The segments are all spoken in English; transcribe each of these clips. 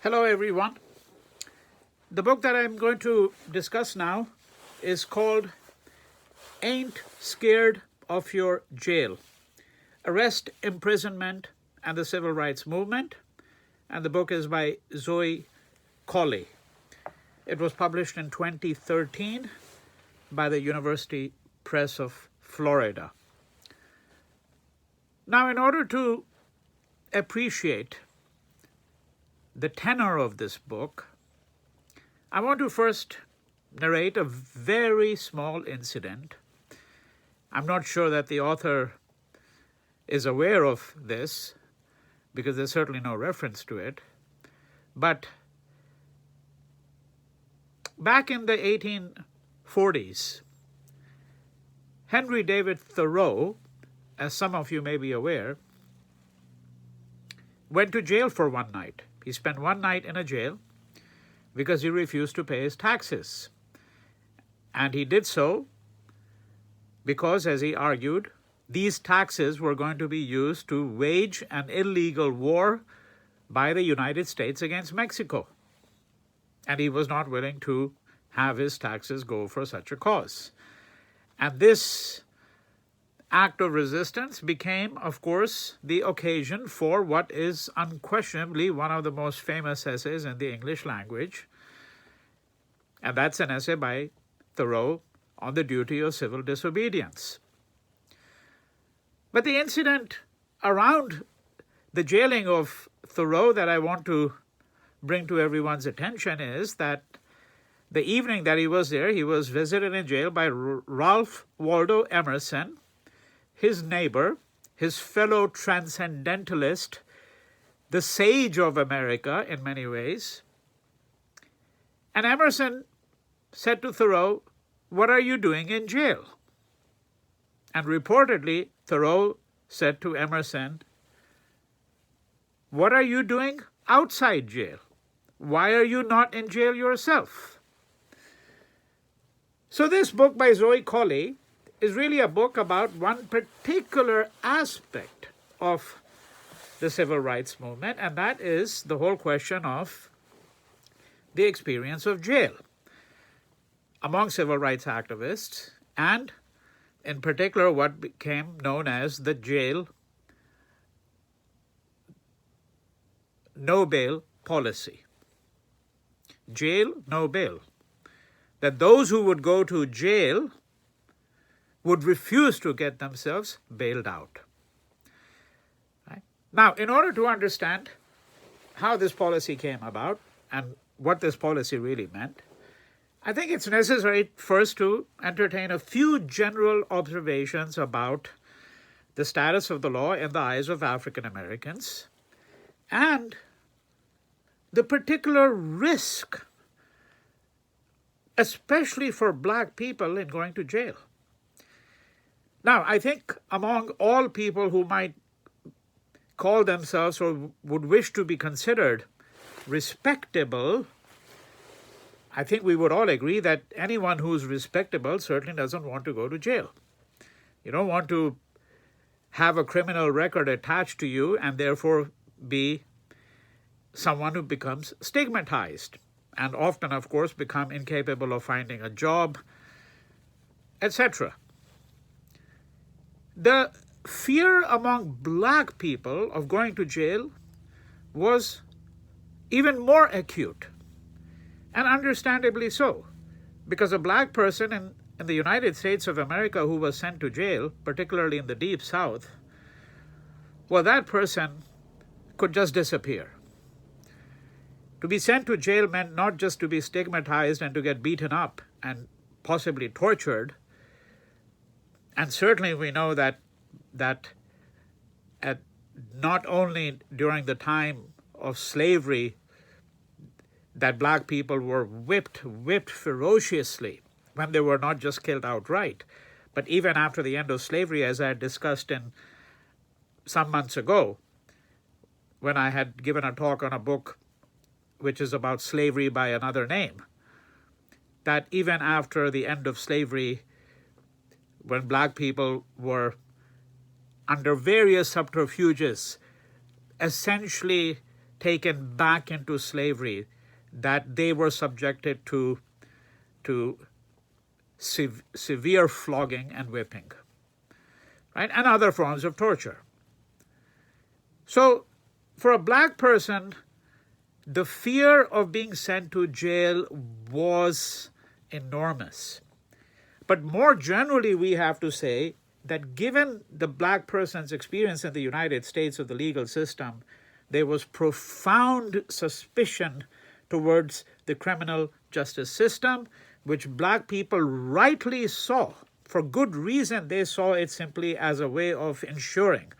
Hello, everyone. The book that I'm going to discuss now is called Ain't Scared of Your Jail: Arrest, Imprisonment, and the Civil Rights Movement. And the book is by Zoe Colley. It was published in 2013 by the University Press of Florida. Now, in order to appreciate the tenor of this book, I want to first narrate a very small incident. I'm not sure that the author is aware of this, because there's certainly no reference to it. But back in the 1840s, Henry David Thoreau, as some of you may be aware, went to jail for one night. He spent one night in a jail because he refused to pay his taxes. And he did so because, as he argued, these taxes were going to be used to wage an illegal war by the United States against Mexico. And he was not willing to have his taxes go for such a cause. And this act of resistance became, of course, the occasion for what is unquestionably one of the most famous essays in the English language. And that's an essay by Thoreau on the duty of civil disobedience. But the incident around the jailing of Thoreau that I want to bring to everyone's attention is that the evening that he was there, he was visited in jail by Ralph Waldo Emerson, his neighbor, his fellow transcendentalist, the sage of America in many ways. And Emerson said to Thoreau, "What are you doing in jail?" And reportedly, Thoreau said to Emerson, "What are you doing outside jail? Why are you not in jail yourself?" So this book by Zoe Colley is really a book about one particular aspect of the civil rights movement, and that is the whole question of the experience of jail among civil rights activists, and in particular what became known as the jail NoBail policy. Jail, no bail. That those who would go to jail would refuse to get themselves bailed out. Right? Now, in order to understand how this policy came about and what this policy really meant, I think it's necessary first to entertain a few general observations about the status of the law in the eyes of African Americans and the particular risk, especially for black people, in going to jail. Now, I think among all people who might call themselves or would wish to be considered respectable, I think we would all agree that anyone who's respectable certainly doesn't want to go to jail. You don't want to have a criminal record attached to you and therefore be someone who becomes stigmatized and often, of course, become incapable of finding a job, etc. The fear among black people of going to jail was even more acute, and understandably so, because a black person in the United States of America who was sent to jail, particularly in the Deep South, well, that person could just disappear. To be sent to jail meant not just to be stigmatized and to get beaten up and possibly tortured. And certainly we know that not only during the time of slavery that black people were whipped ferociously when they were not just killed outright, but even after the end of slavery, as I had discussed in some months ago, when I had given a talk on a book which is about slavery by another name, that even after the end of slavery, when black people were under various subterfuges essentially taken back into slavery, that they were subjected to severe flogging and whipping, right, and other forms of torture. So for a black person, the fear of being sent to jail was enormous. But more generally, we have to say that given the black person's experience in the United States of the legal system, there was profound suspicion towards the criminal justice system, which black people rightly saw. For good reason, they saw it simply as a way of ensuring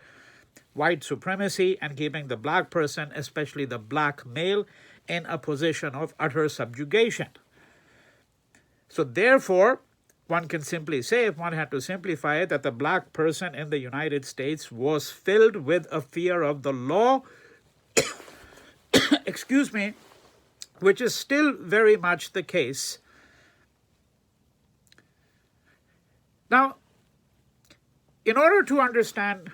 white supremacy and keeping the black person, especially the black male, in a position of utter subjugation. So therefore, one can simply say, if one had to simplify it, that the black person in the United States was filled with a fear of the law, excuse me, which is still very much the case. Now, in order to understand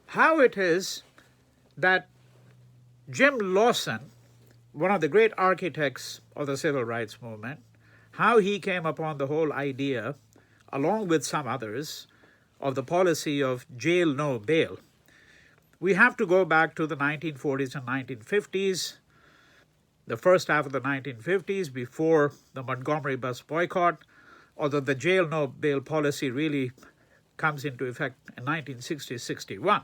how it is that Jim Lawson, one of the great architects of the civil rights movement, how he came upon the whole idea, along with some others, of the policy of jail no bail, we have to go back to the 1940s and 1950s, the first half of the 1950s, before the Montgomery bus boycott, although the jail no bail policy really comes into effect in 1960-61.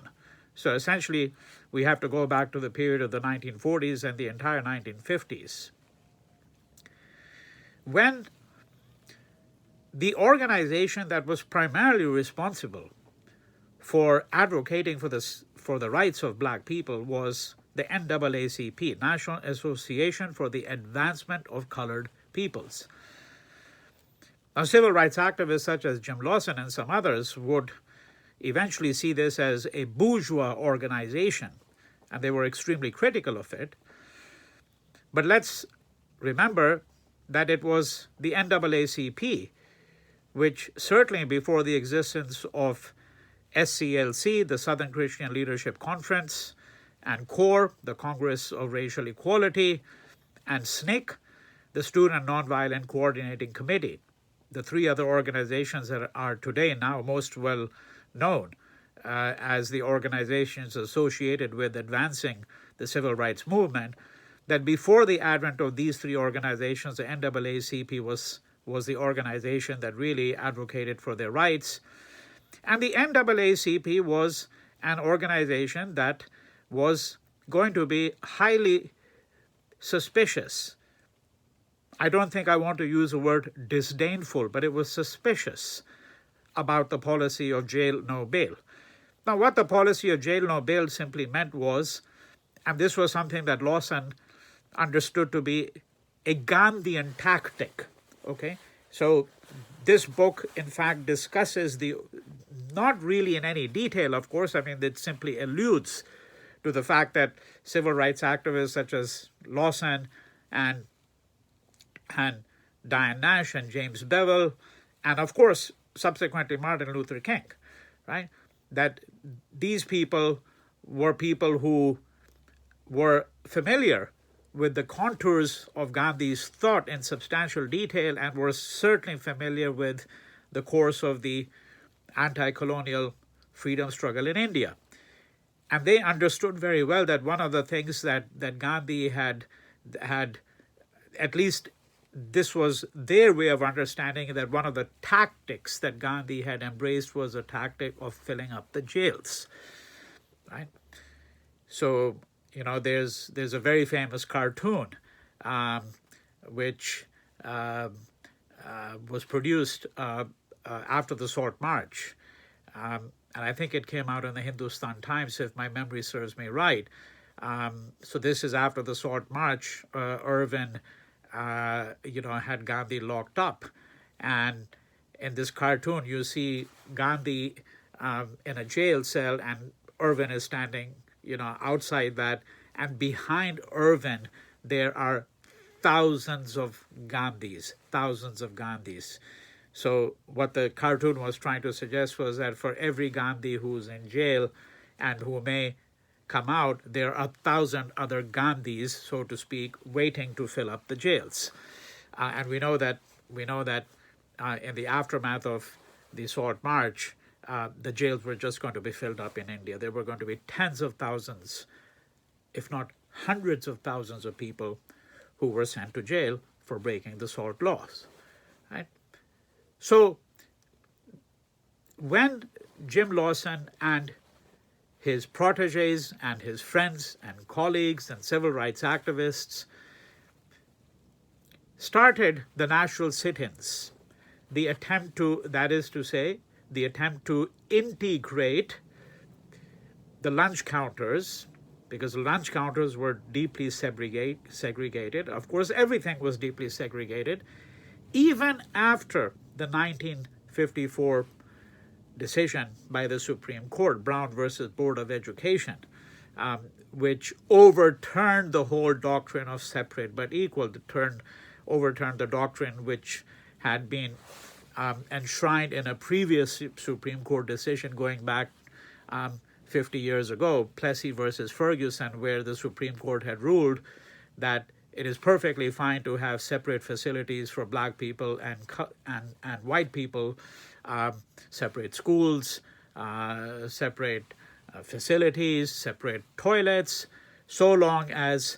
So essentially, we have to go back to the period of the 1940s and the entire 1950s. When the organization that was primarily responsible for advocating for the rights of black people was the NAACP, National Association for the Advancement of Colored Peoples. Now, civil rights activists such as Jim Lawson and some others would eventually see this as a bourgeois organization, and they were extremely critical of it. But let's remember that it was the NAACP, which certainly before the existence of SCLC, the Southern Christian Leadership Conference, and CORE, the Congress of Racial Equality, and SNCC, the Student Nonviolent Coordinating Committee, the three other organizations that are today now most well known as the organizations associated with advancing the civil rights movement, that before the advent of these three organizations, the NAACP was the organization that really advocated for their rights. And the NAACP was an organization that was going to be highly suspicious. I don't think I want to use the word disdainful, but it was suspicious about the policy of jail no bail. Now, what the policy of jail no bail simply meant was, and this was something that Lawson understood to be a Gandhian tactic, okay? So this book, in fact, discusses not really in any detail, of course, I mean, it simply alludes to the fact that civil rights activists such as Lawson and Diane Nash and James Bevel, and of course, subsequently Martin Luther King, right? That these people who were familiar with the contours of Gandhi's thought in substantial detail and were certainly familiar with the course of the anti-colonial freedom struggle in India. And they understood very well that one of the things that Gandhi had, at least this was their way of understanding, that one of the tactics that Gandhi had embraced was a tactic of filling up the jails, right? So, you know, there's a very famous cartoon which was produced after the Salt March. And I think it came out in the Hindustan Times, if my memory serves me right. So this is after the Salt March. Irvin had Gandhi locked up. And in this cartoon, you see Gandhi in a jail cell, and Irvin is standing, outside that. And behind Irvin, there are thousands of Gandhis. So what the cartoon was trying to suggest was that for every Gandhi who's in jail and who may come out, there are 1,000 other Gandhis, so to speak, waiting to fill up the jails. And we know that in the aftermath of the Sword March, the jails were just going to be filled up in India. There were going to be tens of thousands, if not hundreds of thousands of people who were sent to jail for breaking the salt laws. Right? So when Jim Lawson and his proteges and his friends and colleagues and civil rights activists started the Nashville sit-ins, the attempt to, that is to say, the attempt to integrate the lunch counters, because the lunch counters were deeply segregated. Of course, everything was deeply segregated, even after the 1954 decision by the Supreme Court, Brown versus Board of Education, which overturned the whole doctrine of separate but equal, overturned the doctrine which had been enshrined in a previous Supreme Court decision going back 50 years ago, Plessy versus Ferguson, where the Supreme Court had ruled that it is perfectly fine to have separate facilities for black people and white people, separate schools, separate facilities, separate toilets, so long as,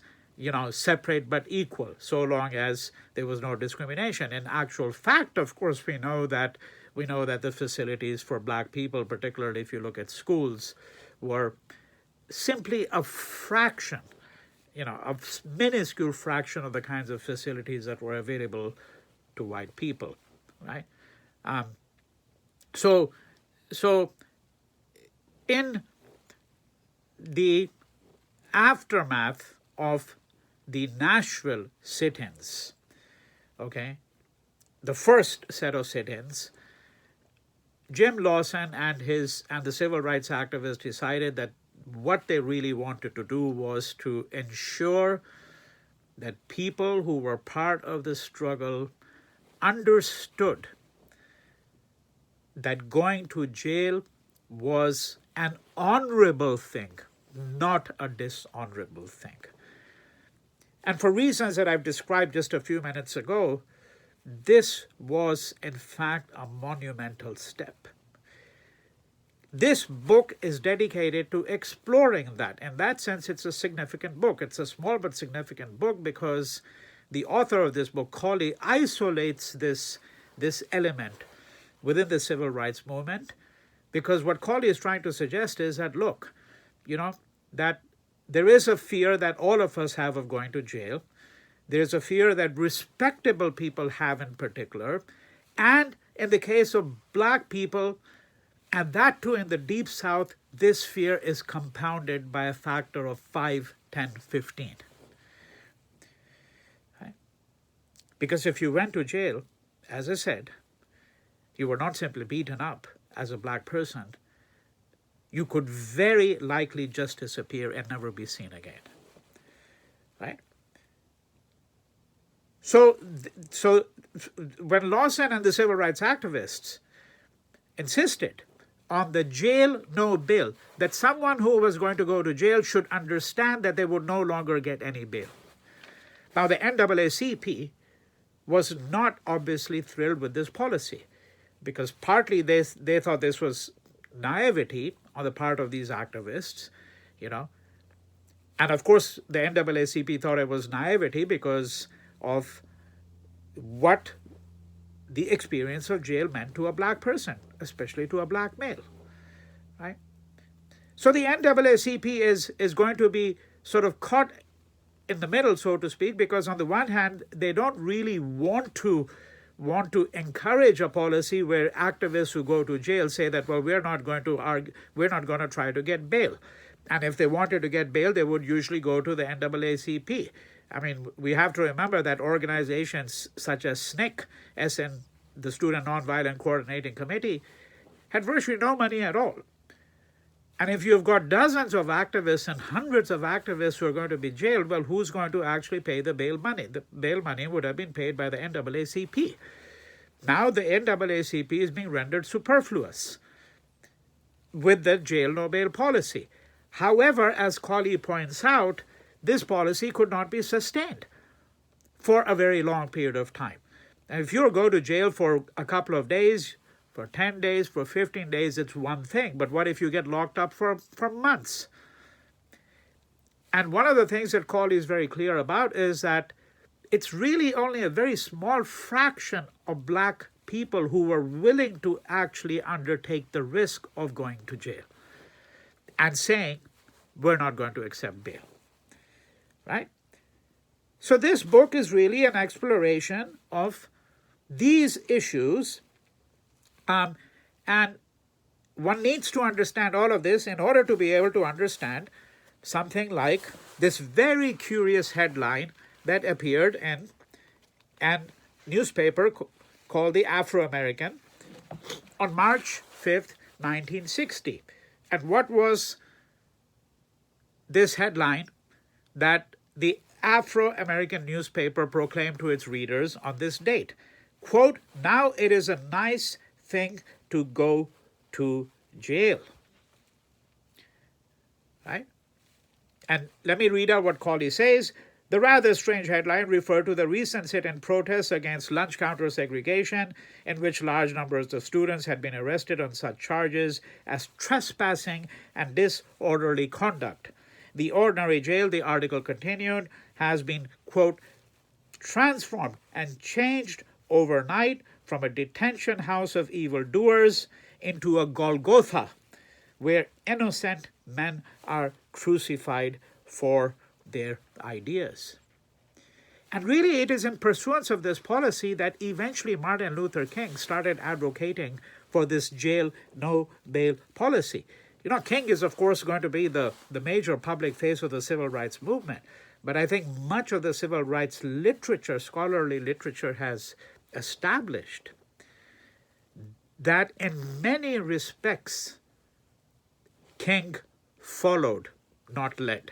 separate but equal, so long as there was no discrimination. In actual fact, of course, we know that the facilities for black people, particularly if you look at schools, were simply a fraction, a minuscule fraction of the kinds of facilities that were available to white people, right? So in the aftermath of the Nashville sit-ins, okay, the first set of sit-ins, Jim Lawson and the civil rights activists decided that what they really wanted to do was to ensure that people who were part of the struggle understood that going to jail was an honorable thing, not a dishonorable thing. And for reasons that I've described just a few minutes ago, this was, in fact, a monumental step. This book is dedicated to exploring that. In that sense, it's a significant book. It's a small but significant book because the author of this book, Colley, isolates this element within the civil rights movement, because what Colley is trying to suggest is that, look, that there is a fear that all of us have of going to jail. There's a fear that respectable people have in particular. And in the case of black people, and that too in the Deep South, this fear is compounded by a factor of 5, 10, 15. Right? Because if you went to jail, as I said, you were not simply beaten up as a black person. You could very likely just disappear and never be seen again. Right? So when Lawson and the civil rights activists insisted on the jail no bail, that someone who was going to go to jail should understand that they would no longer get any bail. Now, the NAACP was not obviously thrilled with this policy, because partly they thought this was naivety on the part of these activists, And of course, the NAACP thought it was naivety because of what the experience of jail meant to a black person, especially to a black male, right? So the NAACP is going to be sort of caught in the middle, so to speak, because on the one hand, they don't really want to encourage a policy where activists who go to jail say that, well, we're not going to try to get bail. And if they wanted to get bail, they would usually go to the NAACP. I mean, we have to remember that organizations such as SNCC, as in the Student Nonviolent Coordinating Committee, had virtually no money at all. And if you've got dozens of activists and hundreds of activists who are going to be jailed, well, who's going to actually pay the bail money? The bail money would have been paid by the NAACP. Now the NAACP is being rendered superfluous with the jail no bail policy. However, as Colley points out, this policy could not be sustained for a very long period of time. And if you go to jail for a couple of days, for 10 days, for 15 days, it's one thing. But what if you get locked up for months? And one of the things that Colley is very clear about is that it's really only a very small fraction of black people who were willing to actually undertake the risk of going to jail and saying, we're not going to accept bail, right? So this book is really an exploration of these issues, and one needs to understand all of this in order to be able to understand something like this very curious headline that appeared in a newspaper called the Afro-American on March 5th, 1960. And what was this headline that the Afro-American newspaper proclaimed to its readers on this date? Quote, "Now it is a nice thing to go to jail." Right? And let me read out what Colley says. The rather strange headline referred to the recent sit-in protests against lunch counter segregation, in which large numbers of students had been arrested on such charges as trespassing and disorderly conduct. The ordinary jail, the article continued, has been, quote, transformed and changed overnight from a detention house of evildoers into a Golgotha, where innocent men are crucified for their ideas. And really, it is in pursuance of this policy that eventually Martin Luther King started advocating for this jail, no bail policy. You know, King is, of course, going to be the major public face of the civil rights movement. But I think much of the civil rights literature, scholarly literature, has established that in many respects, King followed, not led.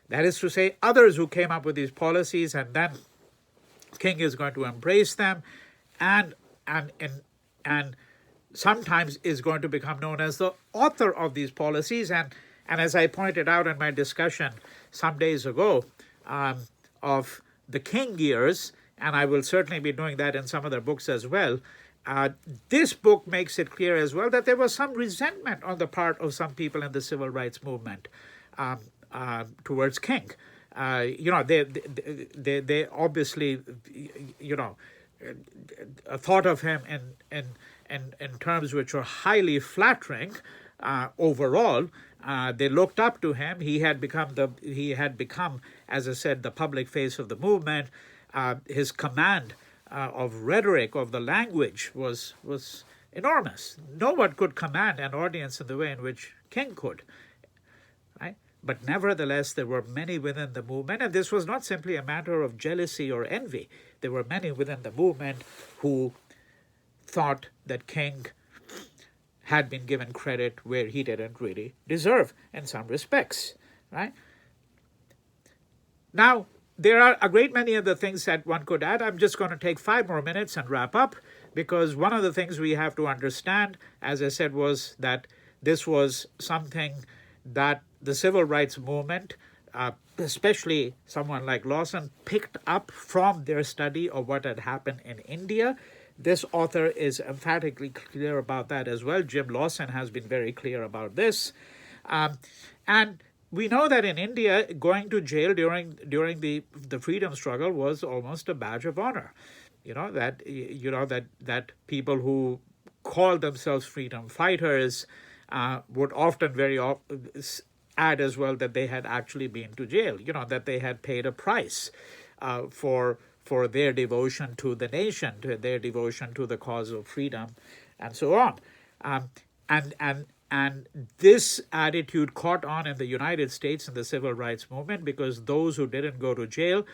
That is to say, others who came up with these policies, and then King is going to embrace them, and sometimes is going to become known as the author of these policies. And as I pointed out in my discussion some days ago of the King years, and I will certainly be doing that in some other books as well, this book makes it clear as well that there was some resentment on the part of some people in the civil rights movement towards King. They obviously, thought of him in terms which were highly flattering overall. They looked up to him. He had become, as I said, the public face of the movement. His command of rhetoric, of the language, was enormous. No one could command an audience in the way in which King could, right? But nevertheless, there were many within the movement, and this was not simply a matter of jealousy or envy. There were many within the movement who thought that King had been given credit where he didn't really deserve in some respects, right? Now, there are a great many other things that one could add. I'm just going to take 5 more minutes and wrap up, because one of the things we have to understand, as I said, was that this was something that the civil rights movement, especially someone like Lawson, picked up from their study of what had happened in India. This author is emphatically clear about that as well. Jim Lawson has been very clear about this. And we know that in India, going to jail during the freedom struggle was almost a badge of honor. That people who called themselves freedom fighters would often add as well that they had actually been to jail, that they had paid a price for their devotion to the nation, to their devotion to the cause of freedom, and so on. And this attitude caught on in the United States in the civil rights movement, because those who didn't go to jail,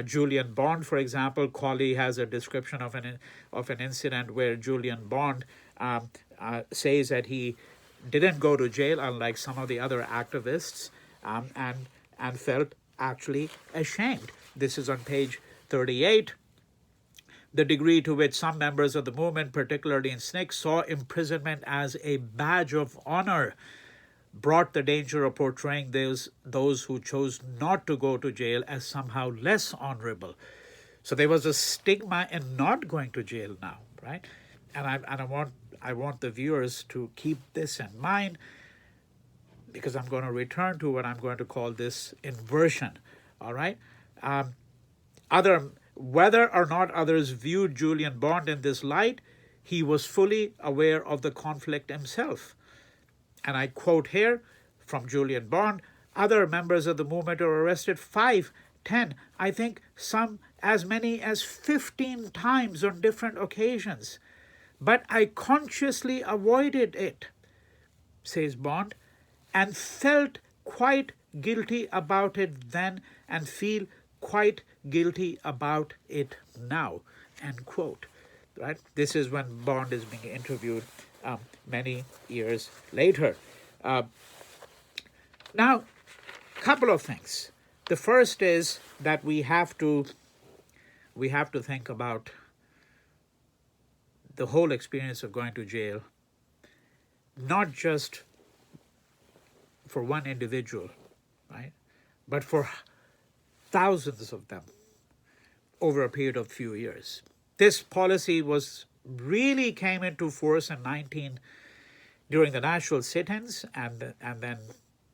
Julian Bond, for example, Colley has a description of an incident where Julian Bond says that he didn't go to jail, unlike some of the other activists, and felt actually ashamed. This is on page 38. The degree to which some members of the movement, particularly in SNCC, saw imprisonment as a badge of honor, brought the danger of portraying those who chose not to go to jail as somehow less honorable. So there was a stigma in not going to jail now, right? And I want the viewers to keep this in mind, because I'm going to return to what I'm going to call this inversion. All right. Whether or not others viewed Julian Bond in this light, he was fully aware of the conflict himself. And I quote here from Julian Bond: other members of the movement were arrested 5, 10, I think some as many as 15 times on different occasions. But I consciously avoided it, says Bond, and felt quite guilty about it then and feel quite guilty about it now, end quote. Right? This is when Bond is being interviewed many years later. Now, a couple of things. The first is that we have to think about the whole experience of going to jail, not just for one individual, right, but for thousands of them over a period of few years. This policy really came into force during the Nashville sit-ins, and then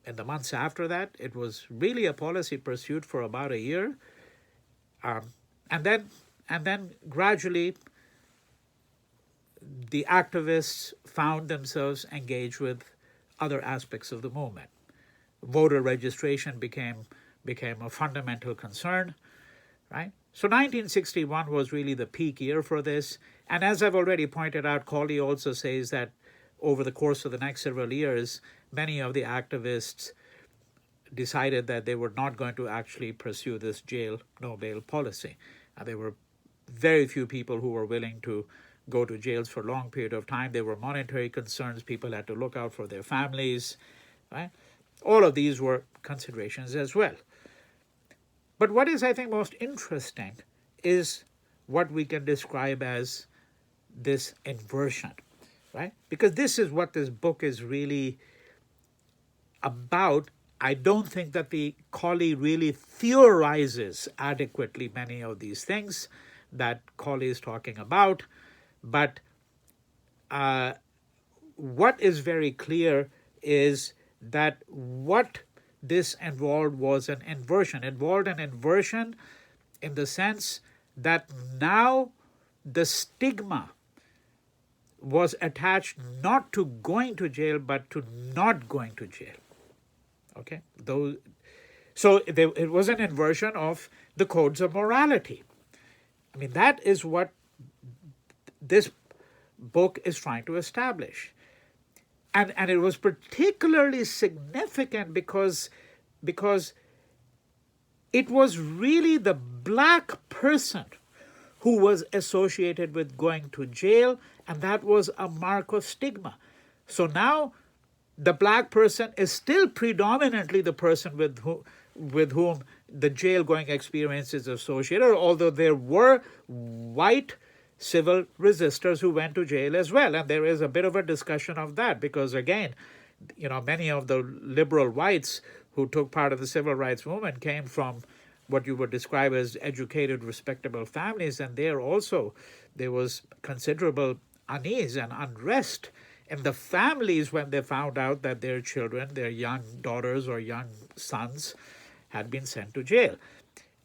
in the months after that, it was really a policy pursued for about a year, and then gradually the activists found themselves engaged with other aspects of the movement. Voter registration became a fundamental concern, right? So 1961 was really the peak year for this. And as I've already pointed out, Colley also says that over the course of the next several years, many of the activists decided that they were not going to actually pursue this jail, no bail policy. There were very few people who were willing to go to jails for a long period of time. There were monetary concerns. People had to look out for their families, right? All of these were considerations as well. But what is, I think, most interesting is what we can describe as this inversion, right? Because this is what this book is really about. I don't think that the Colley really theorizes adequately many of these things that Colley is talking about, but what is very clear is that what this involved was an inversion. Involved an inversion in the sense that now the stigma was attached not to going to jail, but to not going to jail. Okay? So it was an inversion of the codes of morality. I mean, that is what this book is trying to establish. And it was particularly significant because it was really the black person who was associated with going to jail, and that was a mark of stigma. So now the black person is still predominantly the person with whom the jail-going experience is associated, although there were white civil resistors who went to jail as well. And there is a bit of a discussion of that because, again, many of the liberal whites who took part of the civil rights movement came from what you would describe as educated, respectable families. And there was considerable unease and unrest in the families when they found out that their children, their young daughters or young sons, had been sent to jail.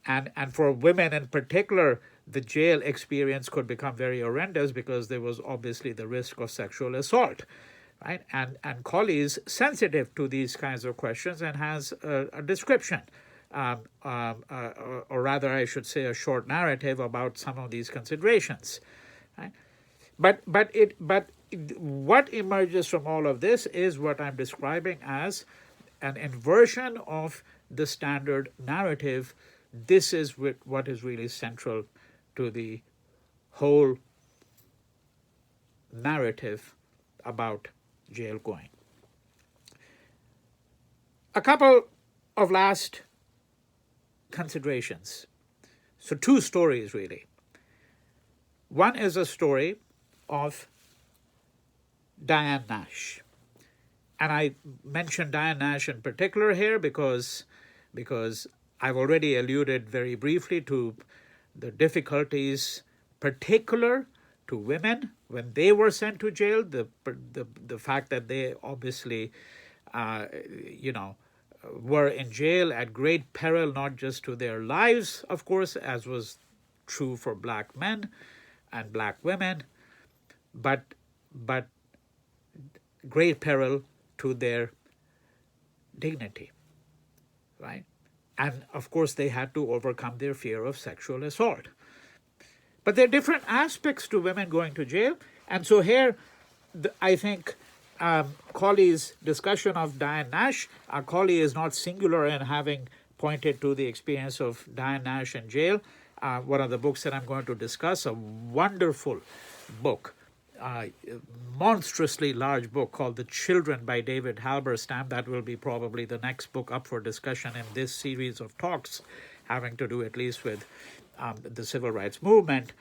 And for women in particular, the jail experience could become very horrendous because there was obviously the risk of sexual assault, right? And Colley is sensitive to these kinds of questions and has a description, or rather I should say a short narrative about some of these considerations, right? But what emerges from all of this is what I'm describing as an inversion of the standard narrative. This is what is really central to the whole narrative about jail going. A couple of last considerations. So 2 stories really. One is a story of Diane Nash. And I mentioned Diane Nash in particular here because I've already alluded very briefly to the difficulties particular to women when they were sent to jail, the fact that they obviously, were in jail at great peril, not just to their lives, of course, as was true for black men and black women, but great peril to their dignity, right? And of course, they had to overcome their fear of sexual assault. But there are different aspects to women going to jail. And so here, I think Colley's discussion of Diane Nash, Colley is not singular in having pointed to the experience of Diane Nash in jail. One of the books that I'm going to discuss, a wonderful book, monstrously large book called The Children by David Halberstam. That will be probably the next book up for discussion in this series of talks having to do at least with the civil rights movement.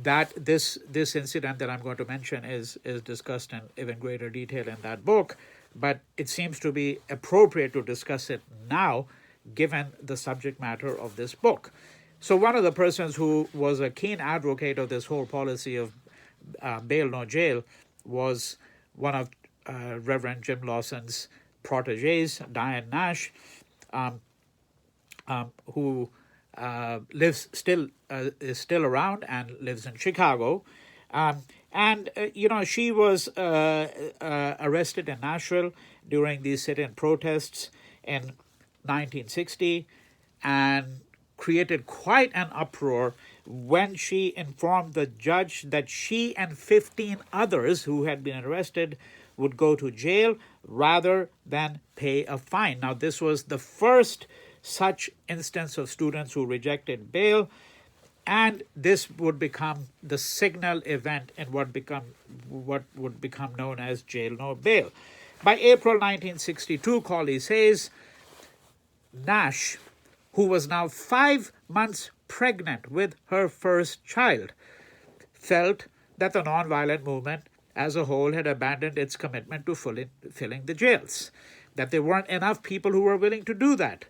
That this incident that I'm going to mention is discussed in even greater detail in that book, but it seems to be appropriate to discuss it now given the subject matter of this book. So one of the persons who was a keen advocate of this whole policy of bail no jail was one of Reverend Jim Lawson's proteges, Diane Nash, who is still around and lives in Chicago. She was arrested in Nashville during these sit-in protests in 1960 and created quite an uproar when she informed the judge that she and 15 others who had been arrested would go to jail rather than pay a fine. Now, this was the first such instance of students who rejected bail, and this would become the signal event in what would become known as jail no bail. By April 1962, Colley says, Nash, who was now 5 months pregnant with her first child, felt that the nonviolent movement as a whole had abandoned its commitment to filling the jails, that there weren't enough people who were willing to do that,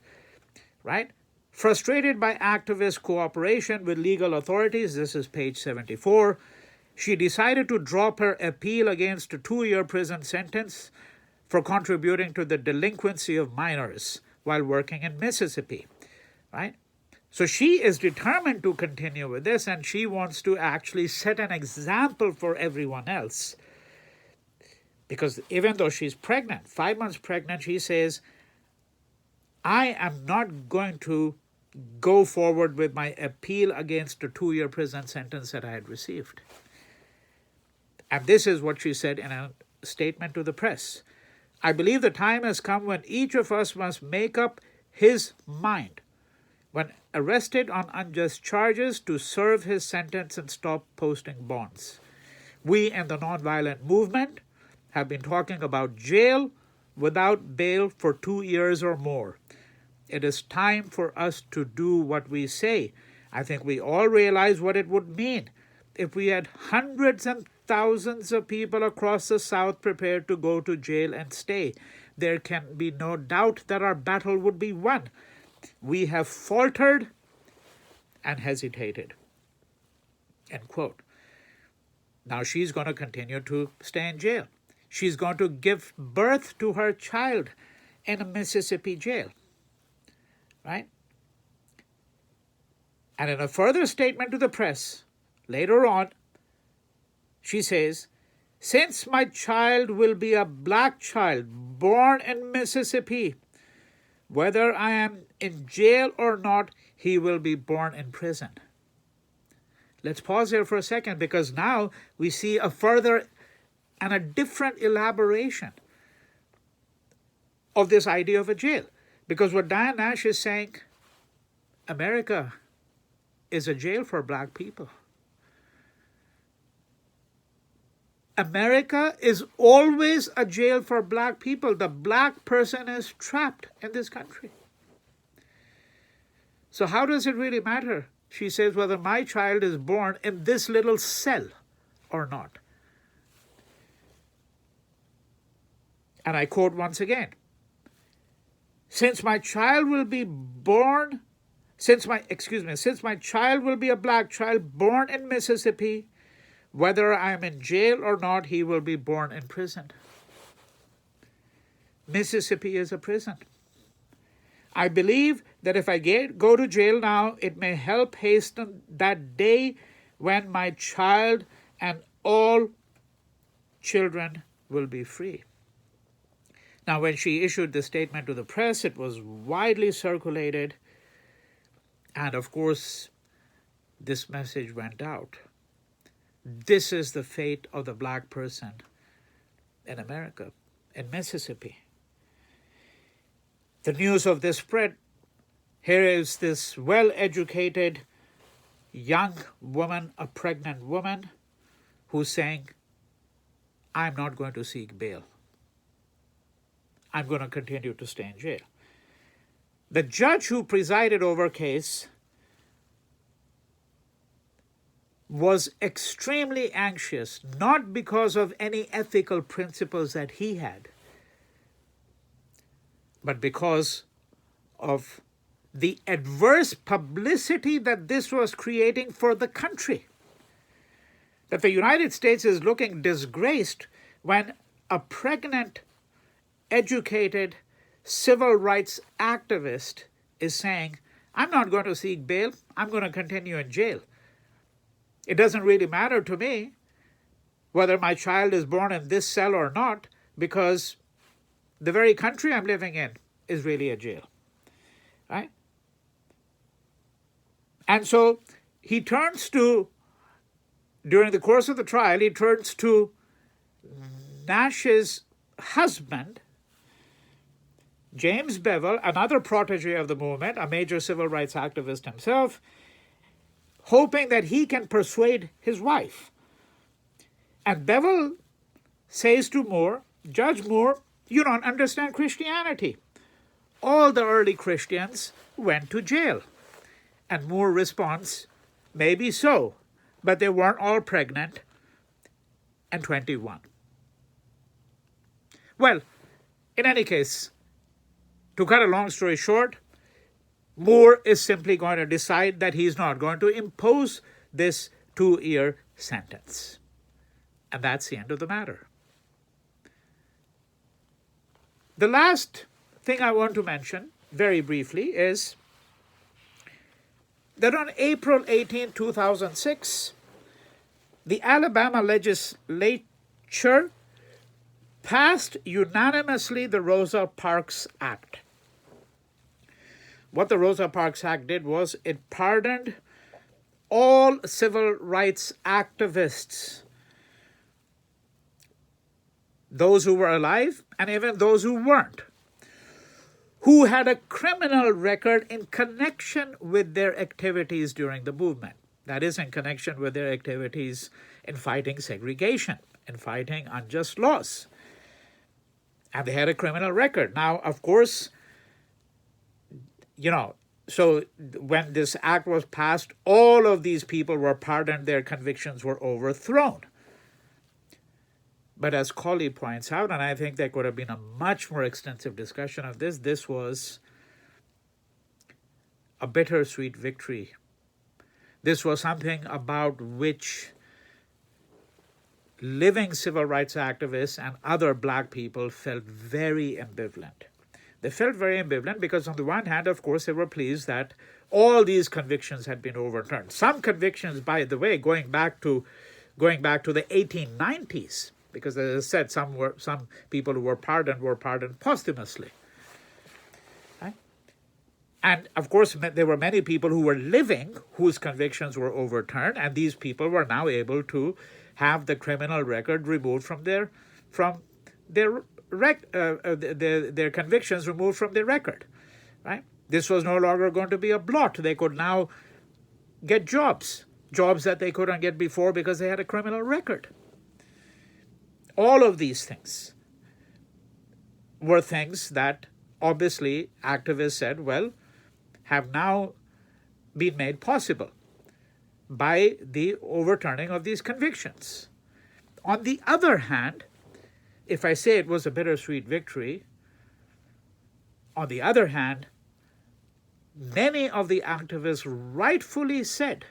right? Frustrated by activist cooperation with legal authorities, this is page 74, she decided to drop her appeal against a 2-year prison sentence for contributing to the delinquency of minors while working in Mississippi, right? So she is determined to continue with this, and she wants to actually set an example for everyone else. Because even though she's pregnant, 5 months pregnant, she says, I am not going to go forward with my appeal against a 2-year prison sentence that I had received. And this is what she said in a statement to the press. I believe the time has come when each of us must make up his mind, when arrested on unjust charges, to serve his sentence and stop posting bonds. We in the nonviolent movement have been talking about jail without bail for 2 years or more. It is time for us to do what we say. I think we all realize what it would mean if we had hundreds and thousands of people across the South prepared to go to jail and stay. There can be no doubt that our battle would be won. We have faltered and hesitated. End quote. Now she's going to continue to stay in jail. She's going to give birth to her child in a Mississippi jail, right? And in a further statement to the press, later on, she says, since my child will be a black child born in Mississippi, whether I am in jail or not, he will be born in prison. Let's pause here for a second, because now we see a further and a different elaboration of this idea of a jail. Because what Diane Nash is saying, America is a jail for black people. America is always a jail for black people. The black person is trapped in this country. So how does it really matter, she says, whether my child is born in this little cell or not? And I quote once again, since my child will be born, since my child will be a black child born in Mississippi, whether I am in jail or not, he will be born in prison. Mississippi is a prison. I believe that if I go to jail now, it may help hasten that day when my child and all children will be free. Now, when she issued the statement to the press, it was widely circulated. And of course, this message went out. This is the fate of the black person in America, in Mississippi. The news of this spread. Here is this well-educated young woman, a pregnant woman, who's saying, I'm not going to seek bail. I'm going to continue to stay in jail. The judge who presided over case was extremely anxious, not because of any ethical principles that he had, but because of the adverse publicity that this was creating for the country. That the United States is looking disgraced when a pregnant, educated, civil rights activist is saying, I'm not going to seek bail, I'm going to continue in jail. It doesn't really matter to me whether my child is born in this cell or not, because the very country I'm living in is really a jail, right? And so he turns to, during the course of the trial, he turns to Nash's husband, James Bevel, another protege of the movement, a major civil rights activist himself, hoping that he can persuade his wife. And Bevel says to Moore, Judge Moore, you don't understand Christianity. All the early Christians went to jail. And Moore responds, maybe so, but they weren't all pregnant and 21. Well, in any case, to cut a long story short, Moore is simply going to decide that he's not going to impose this 2-year sentence. And that's the end of the matter. The last thing I want to mention, very briefly, is that on April 18, 2006, the Alabama legislature passed unanimously the Rosa Parks Act. What the Rosa Parks Act did was it pardoned all civil rights activists, those who were alive and even those who weren't, who had a criminal record in connection with their activities during the movement. That is, in connection with their activities in fighting segregation, in fighting unjust laws. And they had a criminal record. Now, of course, so when this act was passed, all of these people were pardoned, their convictions were overthrown. But as Colley points out, and I think there could have been a much more extensive discussion of this was a bittersweet victory. This was something about which living civil rights activists and other black people felt very ambivalent. They felt very ambivalent because on the one hand, of course, they were pleased that all these convictions had been overturned. Some convictions, by the way, going back to the 1890s, because as I said, some people who were pardoned posthumously. Right? And of course, there were many people who were living whose convictions were overturned, and these people were now able to have the criminal record removed from their convictions removed from their record. Right? This was no longer going to be a blot. They could now get jobs that they couldn't get before because they had a criminal record. All of these things were things that obviously activists said, well, have now been made possible by the overturning of these convictions. On the other hand, if I say it was a bittersweet victory, on the other hand, many of the activists rightfully said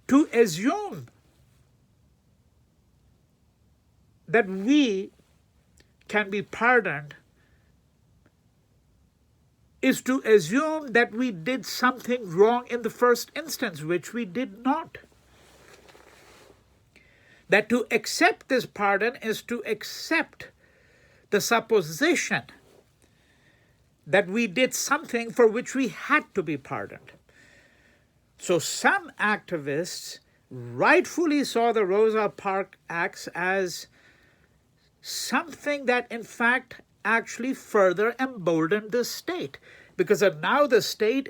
to assume that we can be pardoned is to assume that we did something wrong in the first instance, which we did not. That to accept this pardon is to accept the supposition that we did something for which we had to be pardoned. So some activists rightfully saw the Rosa Parks Act as something that in fact actually further emboldened the state, because now the state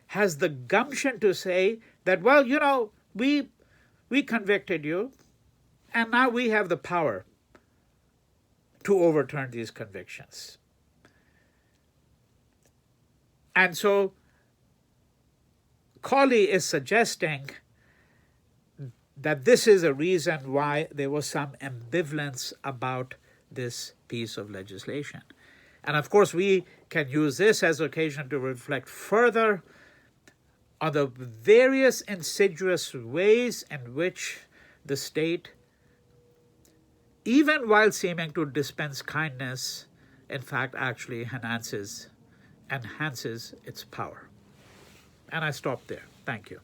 has the gumption to say that, well, you know, we convicted you, and now we have the power to overturn these convictions. And so Colley is suggesting that this is a reason why there was some ambivalence about this piece of legislation. And of course, we can use this as occasion to reflect further on the various insidious ways in which the state, even while seeming to dispense kindness, in fact actually enhances its power. And I stop there. Thank you.